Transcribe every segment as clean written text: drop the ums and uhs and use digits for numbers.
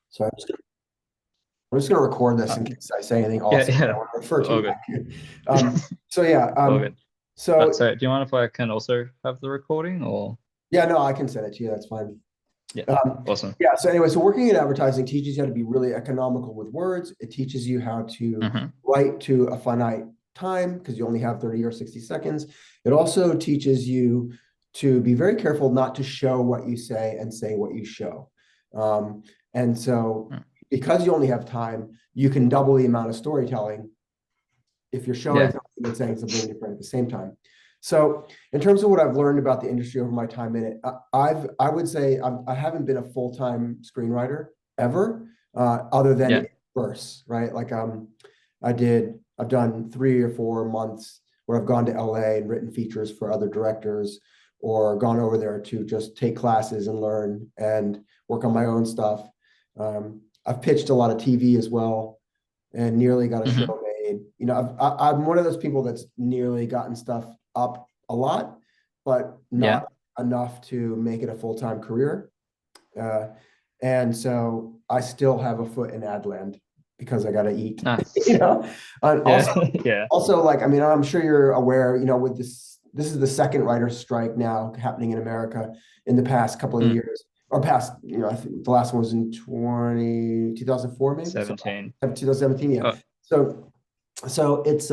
So I'm just gonna record this Uh, in case I say anything yeah, awesome that I yeah, want to refer to all good, back here. So yeah, all good. so So do you mind if I can also have the recording or? yeah, no, I can send it to you. That's fine. Yeah, Um, awesome. yeah. So anyway, so working in advertising teaches you how to be really economical with words. It teaches you how to Hmm. write to a finite time because you only have 30 or 60 seconds. It also teaches you to be very careful not to show what you say and say what you show. And so because you only have time, you can double the amount of storytelling if you're showing Yeah, something and saying something different at the same time. So, in terms of what I've learned about the industry over my time in it, I would say I haven't been a full-time screenwriter ever, other than yeah. in verse, right? I've done 3 or 4 months where I've gone to LA and written features for other directors, or gone over there to just take classes and learn and work on my own stuff. I've pitched a lot of TV as well, and nearly got a Hmm. show made. I'm one of those people that's nearly gotten stuff up a lot, but Yeah, not enough to make it a full-time career. Uh, and so I still have a foot in ad land because I got to eat, you nice. know. And Yeah, also, yeah. also like, I mean, I'm sure you're aware, with this is the second writer's strike now happening in America in the past couple of Mm. years, or past, I think the last one was in 2004 maybe. So 17. 2017, yeah. Oh, So it's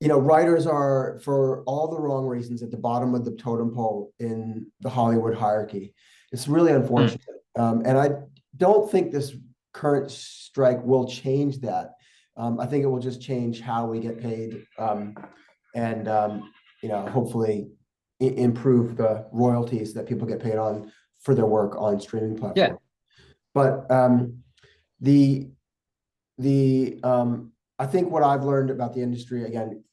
writers are, for all the wrong reasons, at the bottom of the totem pole in the Hollywood hierarchy. It's really mm. unfortunate. And I don't think this current strike will change that. I think it will just change how we get paid, and hopefully improve the royalties that people get paid on for their work on streaming Yeah, platforms. But the the I think what I've learned about the industry, again,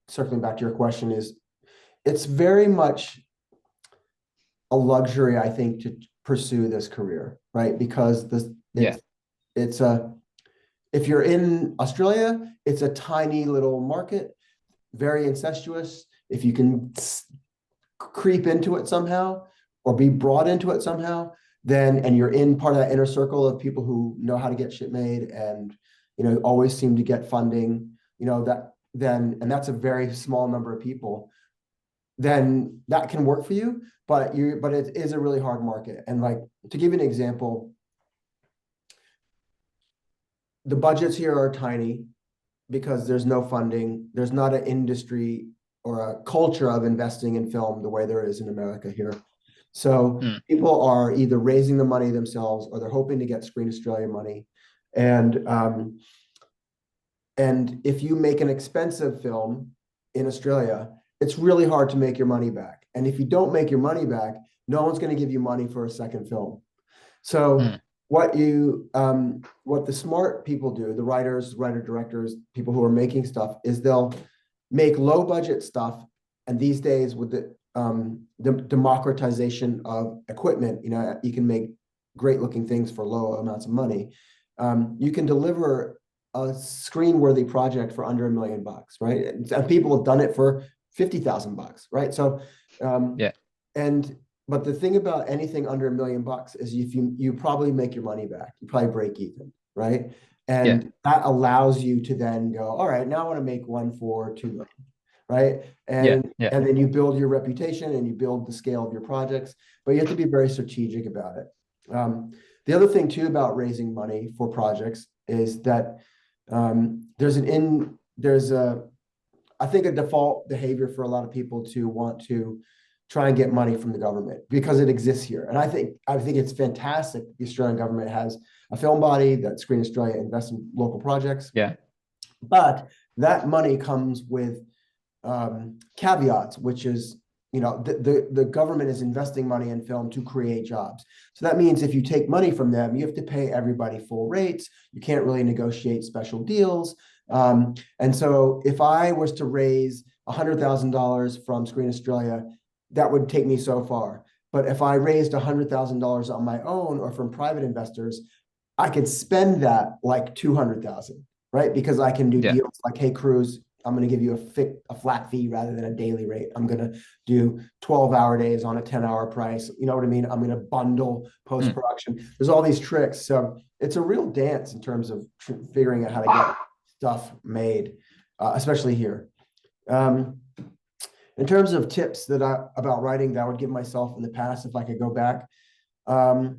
circling back to your question, is it's very much a luxury, I think, to pursue this career, right? Because this yeah, it's a if you're in Australia, it's a tiny little market, very incestuous. If you can creep into it somehow or be brought into it somehow, then and you're in part of that inner circle of people who know how to get shit made and always seem to get funding, and that's a very small number of people, then that can work for you. But it is a really hard market. And like, to give you an example, the budgets here are tiny because there's no funding. There's not an industry or a culture of investing in film the way there is in America here. So mm. people are either raising the money themselves or they're hoping to get Screen Australia money. And and if you make an expensive film in Australia, it's really hard to make your money back. And if you don't make your money back, no one's going to give you money for a second film. So Mm. what the smart people do, the writers, writer directors, people who are making stuff, is they'll make low budget stuff. And these days, with the democratization of equipment, you can make great looking things for low amounts of money. You can deliver a screen worthy project for under $1 million, right? And people have done it for $50,000, right? So, um, Yeah, and but the thing about anything under $1 million is if you probably make your money back, you probably break even, right? yeah, And that allows you to then go, all right, now I want to make one for 2 million, right? yeah, And yeah. and then you build your reputation and you build the scale of your projects, but you have to be very strategic about it. The other thing too about raising money for projects is that there's a I think a default behavior for a lot of people to want to try and get money from the government because it exists here. And I think it's fantastic the Australian government has a film body that Screen Australia invests in local projects, Yeah. but that money comes with caveats, which is the government is investing money in film to create jobs. So that means if you take money from them, you have to pay everybody full rates. You can't really negotiate special deals. And so if I was to raise $100,000 from Screen Australia, that would take me so far. But if I raised $100,000 on my own or from private investors, I could spend that like 200,000, right? Because I can do Yeah. deals like, hey, Cruz, I'm going to give you a flat fee rather than a daily rate. I'm going to do 12-hour days on a 10-hour price. You know what I mean? I'm going to bundle post-production. There's all these tricks. So it's a real dance in terms of figuring out how to get stuff made, especially here. In terms of tips about writing that I would give myself in the past, if I could go back, well,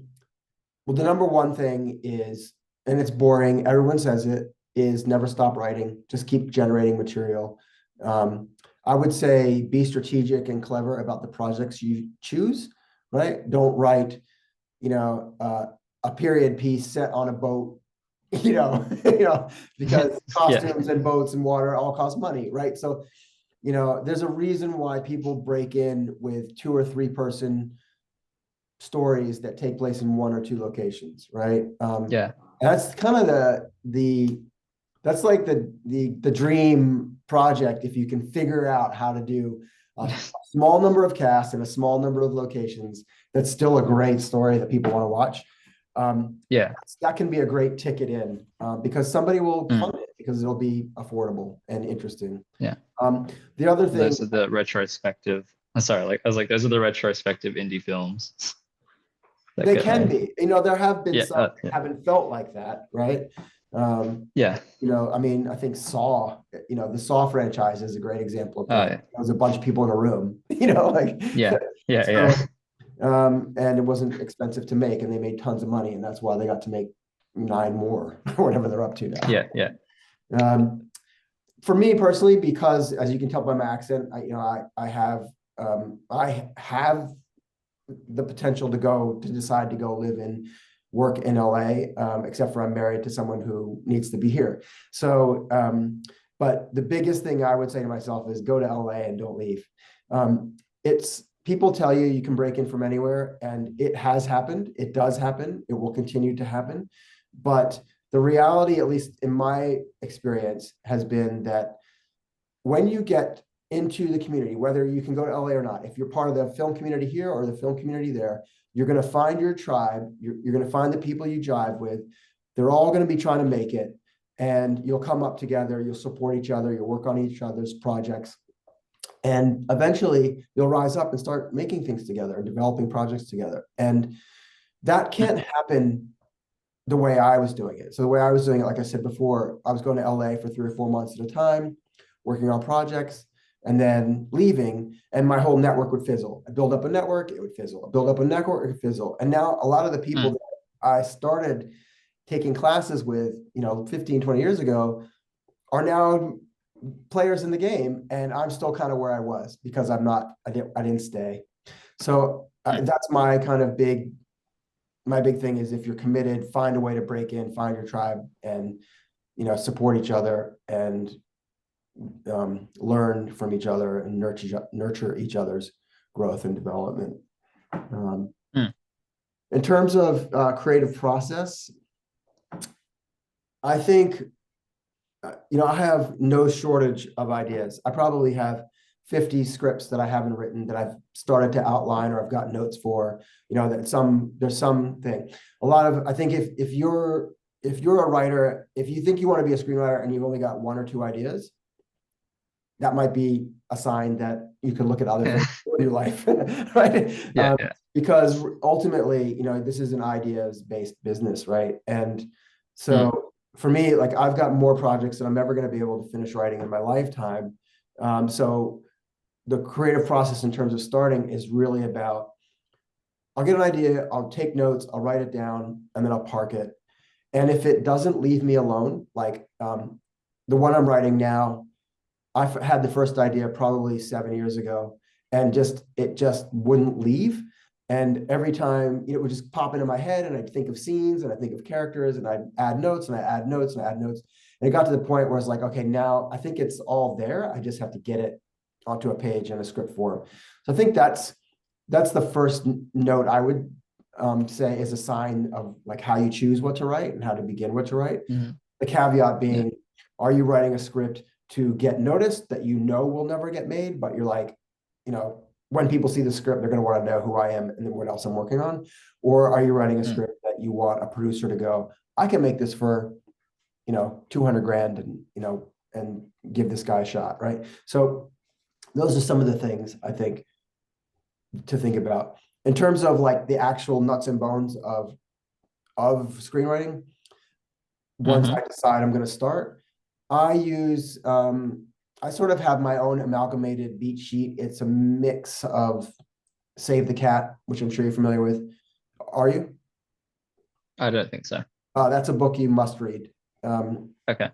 the number one thing is, and it's boring, everyone says it, is never stop writing. Just keep generating material. I would say be strategic and clever about the projects you choose, right? Don't write, a period piece set on a boat, because costumes and boats and water all cost money, right? So, there's a reason why people break in with 2 or 3 person stories that take place in 1 or 2 locations, right? That's kind of that's like the dream project if you can figure out how to do a small number of casts in a small number of locations. That's still a great story that people want to watch. That can be a great ticket in, because somebody will fund it because it'll be affordable and interesting. The other thing, those are the retrospective. I'm sorry, I was like, those are the retrospective indie films. They can be. There have been some that haven't felt like that, right? I mean, I think Saw, the Saw franchise is a great example of that. There was a bunch of people in a room, and it wasn't expensive to make, and they made tons of money, and that's why they got to make 9 more or whatever they're up to now. For me personally, because as you can tell by my accent, I have the potential to decide to go live and work in LA, except for I'm married to someone who needs to be here. So, but the biggest thing I would say to myself is go to LA and don't leave. People tell you can break in from anywhere, and it has happened. It does happen. It will continue to happen. But the reality, at least in my experience, has been that when you get into the community, whether you can go to LA or not, if you're part of the film community here or the film community there, you're going to find your tribe. You're going to find the people you jive with. They're all going to be trying to make it, and you'll come up together. You'll support each other. You'll work on each other's projects, and eventually you'll rise up and start making things together and developing projects together. And that can't happen the way I was doing it. So the way I was doing it, like I said before, I was going to LA for 3 or 4 months at a time, working on projects, and then leaving, and my whole network would fizzle. I build up a network, it would fizzle. I build up a network, it would fizzle. And now a lot of the people that I started taking classes with, 15, 20 years ago are now players in the game, and I'm still kind of where I was because I didn't stay. So that's my kind of big thing is, if you're committed, find a way to break in, find your tribe, and support each other and learn from each other and nurture each other's growth and development. In terms of creative process, I think I have no shortage of ideas. I probably have 50 scripts that I haven't written that I've started to outline or I've got notes for, that there's something. I think if you're a writer, if you think you want to be a screenwriter and you've only got 1 or 2 ideas, that might be a sign that you can look at other things in your life, right? Because ultimately, this is an ideas-based business, right? And so for me, like, I've got more projects that I'm never going to be able to finish writing in my lifetime. So the creative process in terms of starting is really about, I'll get an idea, I'll take notes, I'll write it down, and then I'll park it. And if it doesn't leave me alone, like the one I'm writing now, I had the first idea probably 7 years ago, and it just wouldn't leave. And every time, it would just pop into my head, and I'd think of scenes, and I'd think of characters, and I'd add notes, and I add notes, and I add notes. And it got to the point where it's like, okay, now I think it's all there. I just have to get it onto a page in a script form. So I think that's the first note I would say is a sign of like how you choose what to write and how to begin what to write. The caveat being, are you writing a script to get noticed that will never get made, but you're like, when people see the script, they're going to want to know who I am and then what else I'm working on? Or are you writing a script that you want a producer to go, I can make this for, $200,000 and, and give this guy a shot, right? So those are some of the things I think to think about in terms of like the actual nuts and bones of screenwriting. Once I decide I'm going to start, I use I sort of have my own amalgamated beat sheet. It's a mix of Save the Cat, which I'm sure you're familiar with. Are you? I don't think so. That's a book you must read. Okay. I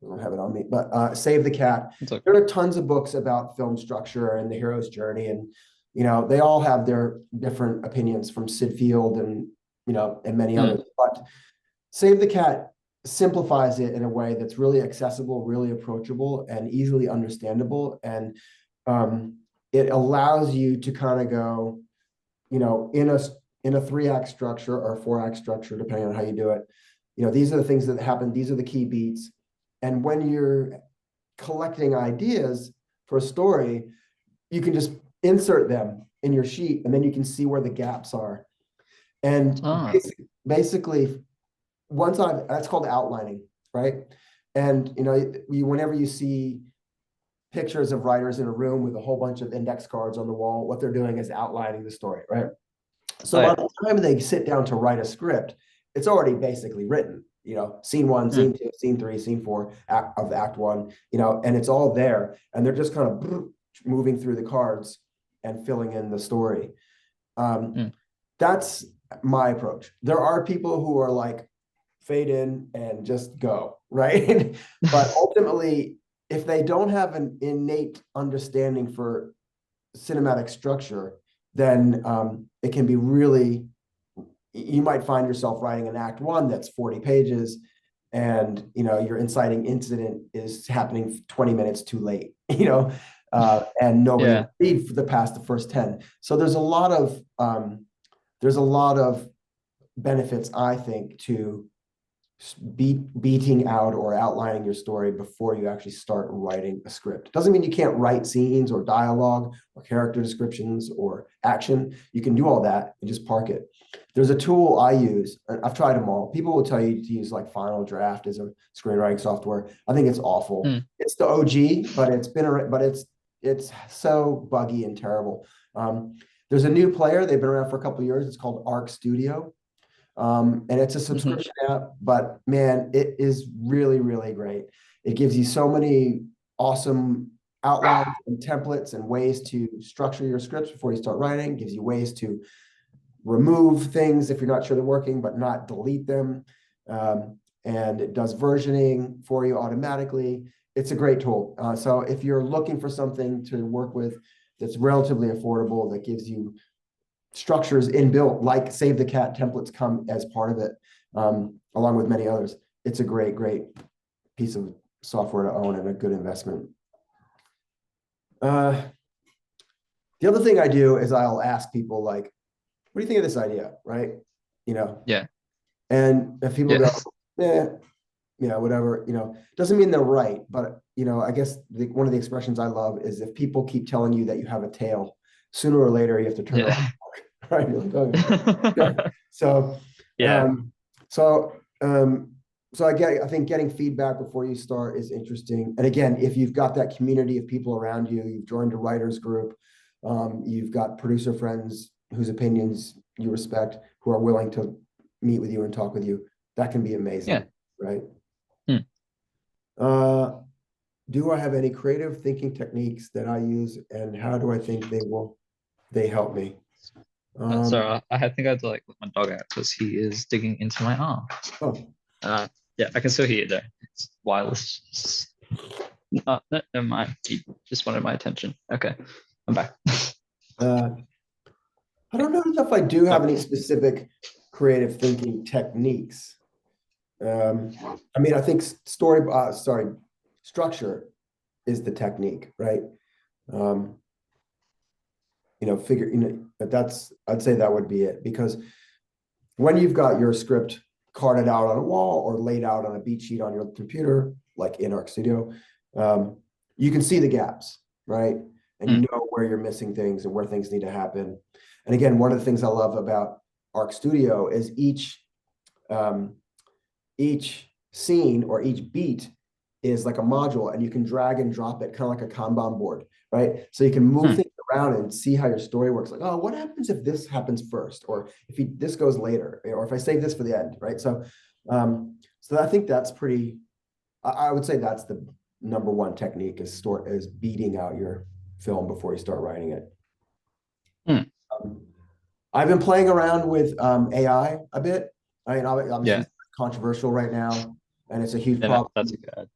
don't have it on me, but Save the Cat. Okay. There are tons of books about film structure and the hero's journey, and they all have their different opinions, from Sid Field and and many others. But Save the Cat simplifies it in a way that's really accessible, really approachable, and easily understandable. And it allows you to kind of go, in a 3-act structure or 4-act structure, depending on how you do it. These are the things that happen. These are the key beats. And when you're collecting ideas for a story, you can just insert them in your sheet, and then you can see where the gaps are. And basically, that's called outlining, right? And whenever you see pictures of writers in a room with a whole bunch of index cards on the wall, what they're doing is outlining the story, right? So by the time they sit down to write a script, it's already basically written. Scene 1, scene 2, scene 3, scene 4 of act 1, and it's all there, and they're just kind of moving through the cards and filling in the story. That's my approach. There are people who are like, fade in and just go, right? But ultimately, if they don't have an innate understanding for cinematic structure, then it can be really, you might find yourself writing an act 1 that's 40 pages, and your inciting incident is happening 20 minutes too late, and nobody will read for the first 10. So there's a lot of benefits, I think, to beating out or outlining your story before you actually start writing a script. Doesn't mean you can't write scenes or dialogue or character descriptions or action. You can do all that and just park it. There's a tool I use, and I've tried them all. People will tell you to use like Final Draft as a screenwriting software. I think it's awful. It's the OG, but it's so buggy and terrible. There's a new player. They've been around for a couple of years. It's called Arc Studio. And it's a subscription app, but man, it is really, really great. It gives you so many awesome outlines and templates and ways to structure your scripts before you start writing. It gives you ways to remove things if you're not sure they're working, but not delete them. And it does versioning for you automatically. It's a great tool. So if you're looking for something to work with that's relatively affordable, that gives you structures inbuilt, like Save the Cat templates come as part of it, along with many others. It's a great, great piece of software to own and a good investment. The other thing I do is I'll ask people, like, what do you think of this idea, right? Yeah. And if people go, whatever, doesn't mean they're right. But, I guess one of the expressions I love is, if people keep telling you that you have a tail, sooner or later you have to turn it off. Right. So I think getting feedback before you start is interesting. And again, if you've got that community of people around you, you've joined a writers group, you've got producer friends whose opinions you respect, who are willing to meet with you and talk with you, that can be amazing. Right. Do I have any creative thinking techniques that I use, and how do I think they help me? Sorry, I think I had to like let my dog out because he is digging into my arm. Yeah, I can still hear it there. It's wireless. No, never mind. He just wanted my attention. Okay, I'm back. I don't know if I do have any specific creative thinking techniques. I mean, I think structure is the technique, right? I'd say that would be it, because when you've got your script carted out on a wall or laid out on a beat sheet on your computer, like in Arc Studio, you can see the gaps, right? And you know where you're missing things and where things need to happen. And again, one of the things I love about Arc Studio is each scene or each beat is like a module, and you can drag and drop it, kind of like a Kanban board, right? So you can move things around and see how your story works. Like, oh, what happens if this happens first, or if this goes later, or if I save this for the end, right? So, so I think that's pretty. I would say that's the number one technique is beating out your film before you start writing it. I've been playing around with AI a bit. I mean, obviously it's controversial right now, and it's a huge problem. That's good.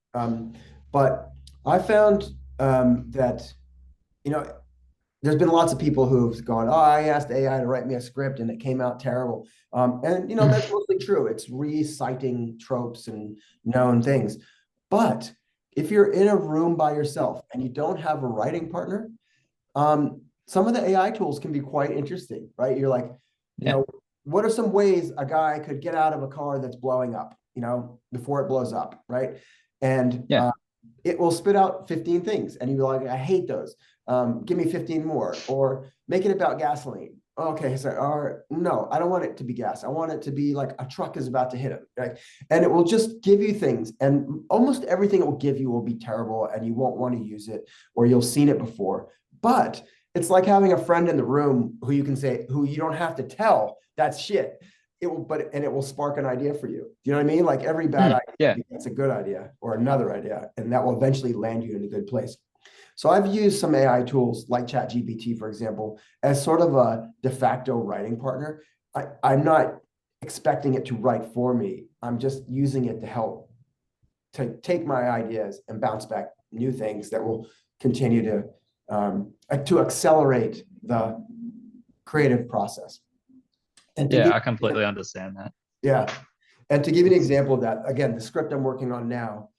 But I found that, there's been lots of people who've gone, oh, I asked AI to write me a script and it came out terrible. And that's mostly true. It's reciting tropes and known things. But if you're in a room by yourself and you don't have a writing partner, some of the AI tools can be quite interesting, right? You're like, what are some ways a guy could get out of a car that's blowing up, before it blows up, right? And it will spit out 15 things, and you're like, I hate those. Give me 15 more, or make it about gasoline. Okay, so no, I don't want it to be gas. I want it to be like a truck is about to hit him, right? And it will just give you things, and almost everything it will give you will be terrible, and you won't want to use it, or you'll seen it before. But it's like having a friend in the room who you don't have to tell that's shit. It will spark an idea for you. Do you know what I mean? Like every bad idea, it's a good idea or another idea, and that will eventually land you in a good place. So I've used some AI tools like ChatGPT, for example, as sort of a de facto writing partner. I'm not expecting it to write for me. I'm just using it to help to take my ideas and bounce back new things that will continue to accelerate the creative process. And I completely understand that. Yeah. And to give you an example of that, again, the script I'm working on now,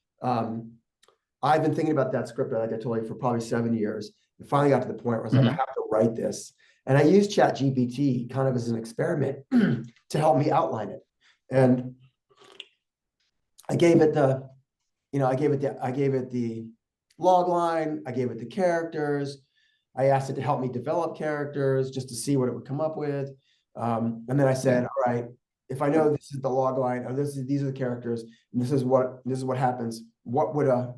I've been thinking about that script, like I told you, for probably 7 years. And finally got to the point where I was like, I have to write this. And I used ChatGPT kind of as an experiment to help me outline it. And I gave it the log line, I gave it the characters. I asked it to help me develop characters just to see what it would come up with. And then I said, all right, if I know this is the log line, or these are the characters, and this is what happens, what would a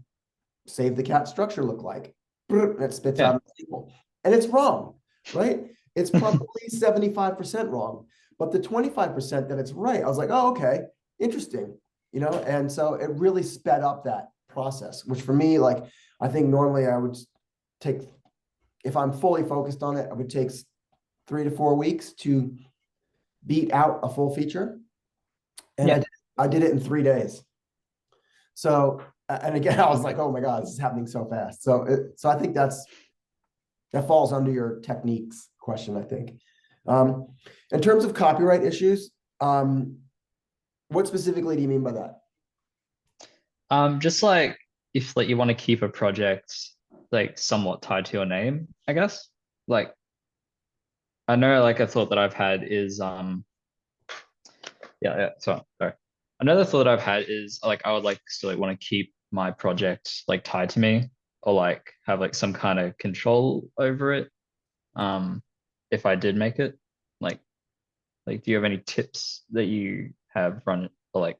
save the cat structure look like? And it spits out a sequel. And it's wrong, right? It's probably 75% wrong, but the 25% that it's right, I was like, oh, okay, interesting, and so it really sped up that process, which for me, like, I think normally I would take, if I'm fully focused on it, it would take 3 to 4 weeks to beat out a full feature. And I did it in 3 days. So, and again, I was like, oh my God, this is happening so fast. So I think that falls under your techniques question, I think. In terms of copyright issues, what specifically do you mean by that? Just like if you want to keep a project like somewhat tied to your name, I guess. Like, I know like a thought that I've had is sorry. Another thought I've had is like I would like still want to keep my project like tied to me, or like have like some kind of control over it. If I did make it, like do you have any tips that you have run, or like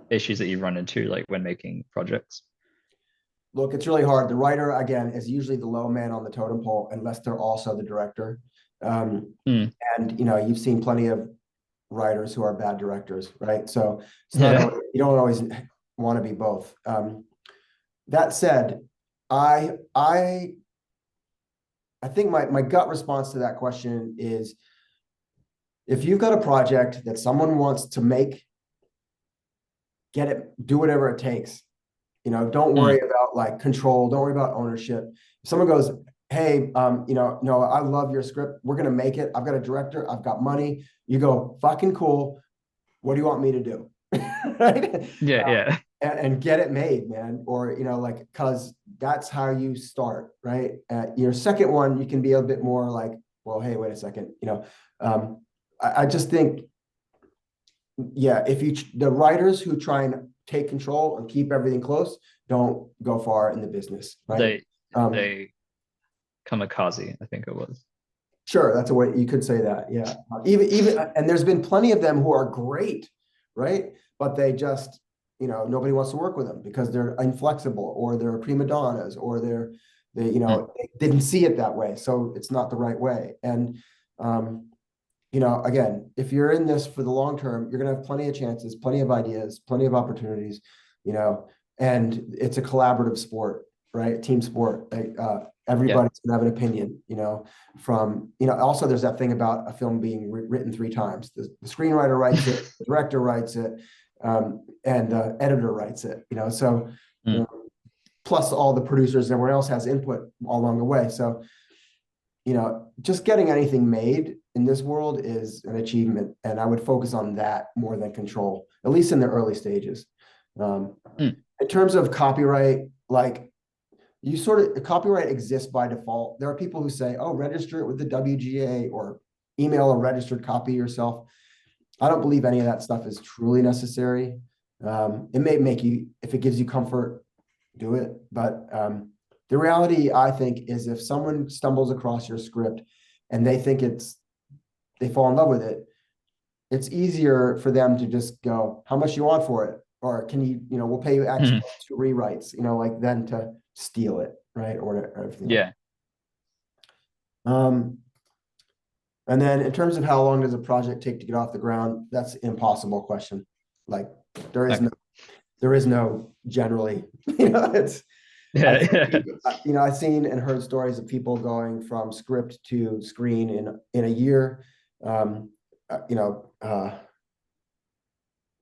issues that you run into like when making projects? Look, it's really hard. The writer, again, is usually the low man on the totem pole, unless they're also the director. And you've seen plenty of writers who are bad directors, right? So you don't always want to be both. That said, I think my gut response to that question is, if you've got a project that someone wants to make, get it, do whatever it takes. Don't worry about like control. Don't worry about ownership. If someone goes, hey, no, I love your script. We're going to make it. I've got a director. I've got money. You go, fucking cool. What do you want me to do? Right? And get it made, man. Or, cause that's how you start, right? Your second one, you can be a bit more like, well, hey, wait a second. I just think, the writers who try and take control and keep everything close don't go far in the business, right? They kamikaze, I think it was. Sure, that's a way you could say that. Yeah, even and there's been plenty of them who are great, right? But they just nobody wants to work with them because they're inflexible or they're prima donnas or they didn't see it that way. So it's not the right way. And, again, if you're in this for the long term, you're going to have plenty of chances, plenty of ideas, plenty of opportunities, and it's a collaborative sport, right? Team sport. Everybody's gonna have an opinion, also there's that thing about a film being written 3 times. The screenwriter writes it, the director writes it, and the editor writes it, so plus all the producers and everyone else has input all along the way. So, just getting anything made in this world is an achievement, and I would focus on that more than control, at least in the early stages. In terms of copyright, like copyright exists by default. There are people who say, oh, register it with the WGA or email a registered copy yourself. I don't believe any of that stuff is truly necessary. It may make you, if it gives you comfort, do it. But the reality, I think, is if someone stumbles across your script and they think they fall in love with it, it's easier for them to just go, how much you want for it? Or can you, we'll pay you X 2 rewrites, than to steal it, right? Or everything. Yeah. And then in terms of how long does a project take to get off the ground, that's an impossible question. Like there is no generally, it's, I've seen and heard stories of people going from script to screen in a year. There's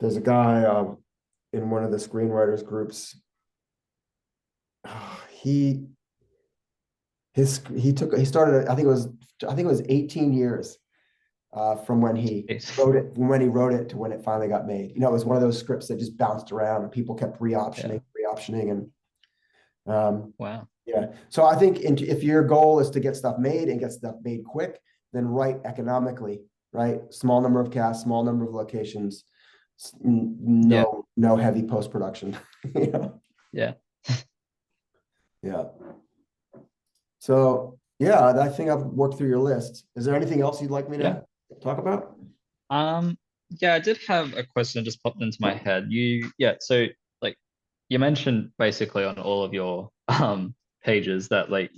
a guy in one of the screenwriters groups. He started, I think it was 18 years from when he wrote it to when it finally got made. It was one of those scripts that just bounced around and people kept re-optioning and wow. Yeah. So I think if your goal is to get stuff made and get stuff made quick, then write economically, right? Small number of casts, small number of locations, no heavy post-production. Yeah. Yeah. So yeah, I think I've worked through your list. Is there anything else you'd like me to talk about? Yeah, I did have a question that just popped into my head. So like you mentioned basically on all of your pages that like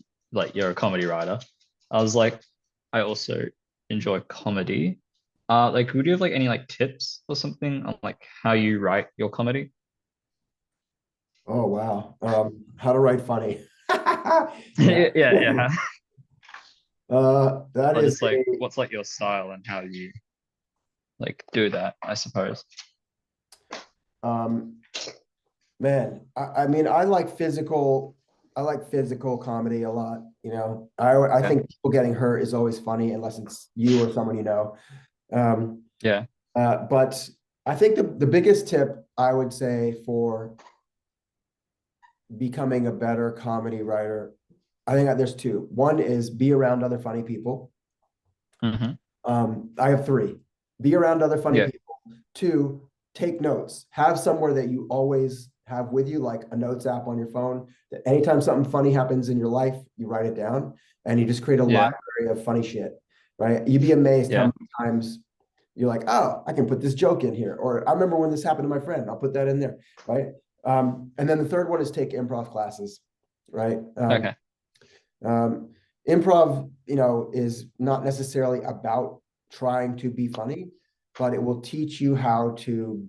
you're a comedy writer. I was like, I also enjoy comedy. Would you have like any like tips or something on like how you write your comedy? Oh wow. How to write funny. Yeah. That Or is just like what's like your style and how you like do that, I suppose. Man, I mean, I like physical comedy a lot. I think people getting hurt is always funny unless it's you or someone but I think the biggest tip I would say for becoming a better comedy writer, I think that there's 2. One is be around other funny people. I have 3. Be around other funny people. 2, take notes. Have somewhere that you always have with you, like a notes app on your phone, that anytime something funny happens in your life, you write it down and you just create a library of funny shit, right? You'd be amazed how many times you're like, oh, I can put this joke in here. Or I remember when this happened to my friend, I'll put that in there, right? And then the third one is take improv classes, right? Improv, is not necessarily about trying to be funny, but it will teach you how to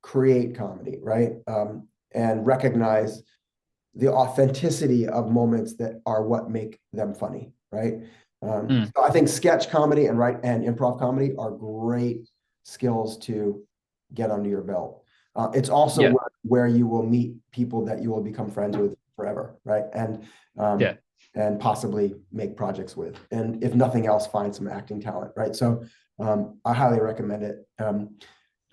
create comedy, right? And recognize the authenticity of moments that are what make them funny, right? So I think sketch comedy and improv comedy are great skills to get under your belt. It's also where you will meet people that you will become friends with forever, right? And possibly make projects with, and if nothing else, find some acting talent, right? So I highly recommend it.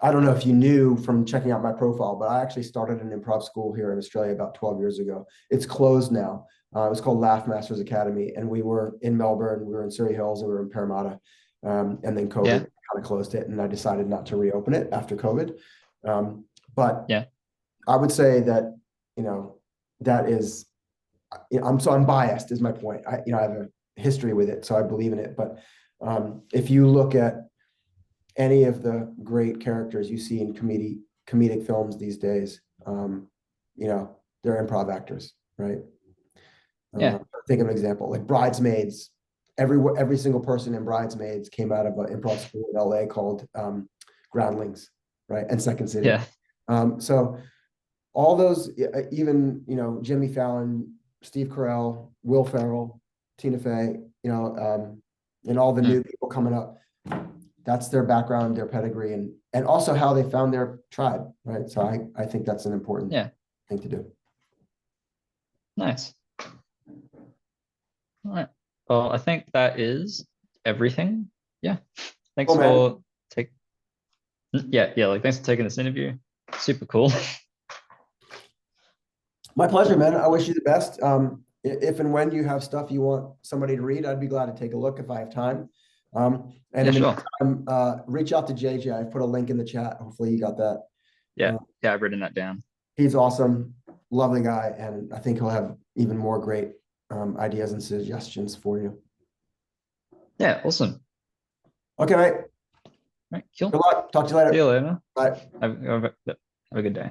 I don't know if you knew from checking out my profile, but I actually started an improv school here in Australia about 12 years ago. It's closed now. It was called Laugh Masters Academy, and we were in Melbourne, we were in Surrey Hills, and we were in Parramatta. And then COVID kind of closed it, and I decided not to reopen it after COVID. But I would say that, that is, I'm biased is my point. I have a history with it, so I believe in it. But if you look at any of the great characters you see in comedic films these days. You know, they're improv actors, right? Yeah. Think of an example, like Bridesmaids. Every single person in Bridesmaids came out of an improv school in LA called Groundlings, right? And Second City. Yeah. So all those, even, you know, Jimmy Fallon, Steve Carell, Will Ferrell, Tina Fey, you know, and all the new people coming up, that's their background, their pedigree, and also how they found their tribe, right? So I think that's an important thing to do. Nice. All right. Well, I think that is everything. Yeah. Thanks for taking. Yeah. Like, thanks for taking this interview. Super cool. My pleasure, man. I wish you the best. If and when you have stuff you want somebody to read, I'd be glad to take a look if I have time. And in the meantime, reach out to JJ. I've put a link in the chat. Hopefully you got that. Yeah. I've written that down. He's awesome, lovely guy, and I think he'll have even more great ideas and suggestions for you. Yeah, awesome. Okay, mate. Right, cool. Good luck. Talk to you later. See you later. Bye. Have a good day.